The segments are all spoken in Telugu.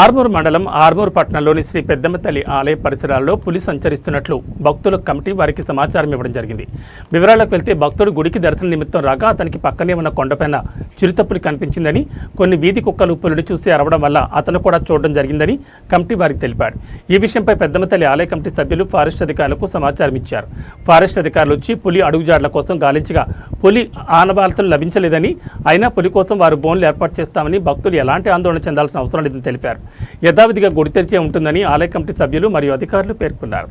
ఆర్మూర్ మండలం ఆర్మూర్ పట్టణంలోని శ్రీ పెద్దమ్మ తల్లి ఆలయ పరిసరాల్లో పులి సంచరిస్తున్నట్లు భక్తుల కమిటీ వారికి సమాచారం ఇవ్వడం జరిగింది. వివరాలకు వెళ్తే భక్తుడు గుడికి దర్శన నిమిత్తం రాగా అతనికి పక్కనే ఉన్న కొండపైన చిరుతపులి కనిపించిందని, కొన్ని వీధి కుక్కలు పులిని చూసి అరవడం వల్ల అతను కూడా చూడడం జరిగిందని కమిటీ వారికి తెలిపాడు. ఈ విషయంపై పెద్దమ్మ తల్లి ఆలయ కమిటీ సభ్యులు ఫారెస్ట్ అధికారులకు సమాచారం ఇచ్చారు. ఫారెస్ట్ అధికారులు వచ్చి పులి అడుగుజాడల కోసం గాలించగా పులి ఆనవాళ్లతో లభించలేదని, అయినా పులి కోసం వారు బోన్లు ఏర్పాటు చేస్తామని, భక్తులు ఎలాంటి ఆందోళన చెందాల్సిన అవసరం లేదని తెలిపారు. యథావిధిగా గుడి తెరిచే ఉంటుందని ఆలయ కమిటీ సభ్యులు మరియు అధికారులు పేర్కొన్నారు.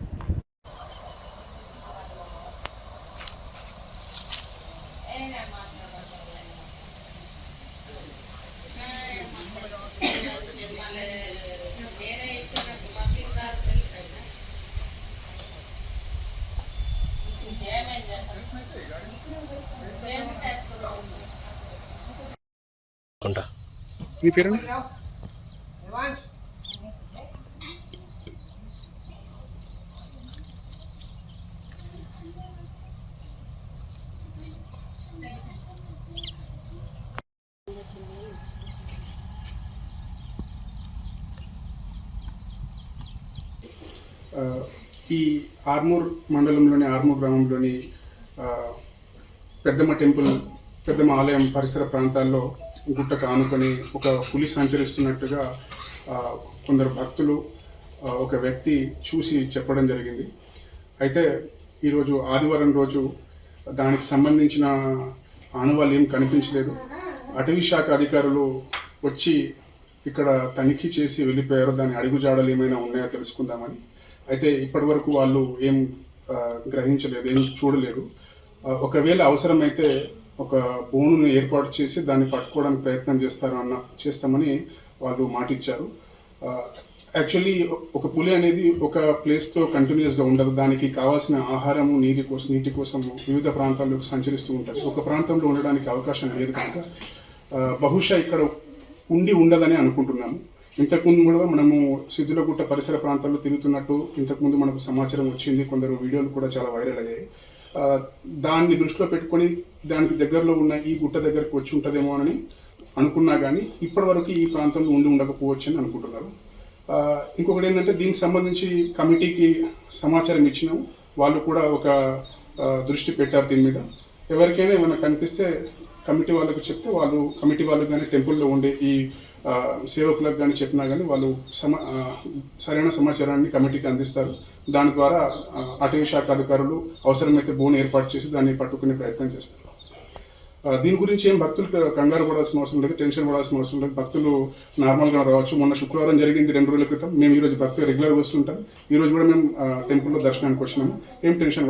మీ పేరు? ఈ ఆర్మూర్ మండలంలోని ఆర్మూర్ గ్రామంలోని పెద్దమ్మ టెంపుల్, పెద్దమ్మ ఆలయం పరిసర ప్రాంతాల్లో గుట్టకు ఆనుకొని ఒక పులి సంచరిస్తున్నట్టుగా కొందరు భక్తులు, ఒక వ్యక్తి చూసి చెప్పడం జరిగింది. అయితే ఈరోజు ఆదివారం రోజు దానికి సంబంధించిన ఆనవాళ్ళు ఏం కనిపించలేదు. అటవీ శాఖ అధికారులు వచ్చి ఇక్కడ తనిఖీ చేసి వెళ్ళిపోయారు. దాని అడుగుజాడలు ఏమైనా ఉన్నాయో తెలుసుకుందామని. అయితే ఇప్పటి వరకు వాళ్ళు ఏం గ్రహించలేదు, ఏం చూడలేదు. ఒకవేళ అవసరమైతే ఒక బోనును ఏర్పాటు చేసి దాన్ని పట్టుకోవడానికి ప్రయత్నం చేస్తామని వాళ్ళు మాటిచ్చారు. యాక్చువల్లీ ఒక పులి అనేది ఒక ప్లేస్తో కంటిన్యూస్గా ఉండదు. దానికి కావాల్సిన ఆహారము, నీటి కోసం వివిధ ప్రాంతాల్లోకి సంచరిస్తూ ఉంటుంది. ఒక ప్రాంతంలో ఉండడానికి అవకాశం లేదు కనుక బహుశా ఇక్కడ ఉండదని అనుకుంటున్నాము. ఇంతకుముందు కూడా మనము సిద్ధులగుట్ట పరిసర ప్రాంతాల్లో తిరుగుతున్నట్టు ఇంతకుముందు మనకు సమాచారం వచ్చింది. కొందరు వీడియోలు కూడా చాలా వైరల్ అయ్యాయి. దాన్ని దృష్టిలో పెట్టుకొని దానికి దగ్గరలో ఉన్న ఈ గుట్ట దగ్గరికి వచ్చి ఉంటుందేమో అని అనుకున్నా కానీ ఇప్పటి వరకు ఈ ప్రాంతంలో ఉండకపోవచ్చు అని అనుకుంటున్నారు. ఇంకొకటి ఏంటంటే, దీనికి సంబంధించి కమిటీకి సమాచారం ఇచ్చినాము. వాళ్ళు కూడా ఒక దృష్టి పెట్టారు దీని మీద. ఎవరికైనా ఏమైనా కనిపిస్తే కమిటీ వాళ్ళకు చెప్తే కమిటీ వాళ్ళకి కానీ టెంపుల్లో ఉండే ఈ సేవకులకు కానీ చెప్పినా కానీ వాళ్ళు సరైన సమాచారాన్ని కమిటీకి అందిస్తారు. దాని ద్వారా అటవీ శాఖ అధికారులు అవసరమైతే బోన్ ఏర్పాటు చేసి దాన్ని పట్టుకునే ప్రయత్నం చేస్తారు. దీని గురించి ఏం భక్తులకు కంగారు పడాల్సిన అవసరం లేదు, టెన్షన్ పడాల్సిన అవసరం లేదు. భక్తులు నార్మల్గా రావచ్చు. మొన్న శుక్రవారం జరిగింది 2 రోజుల క్రితం. మేము ఈరోజు భక్తులు రెగ్యులర్గా వస్తుంటాం. ఈరోజు కూడా మేము టెంపుల్లో దర్శనానికి వచ్చినాము. ఏం టెన్షన్ పడాలి.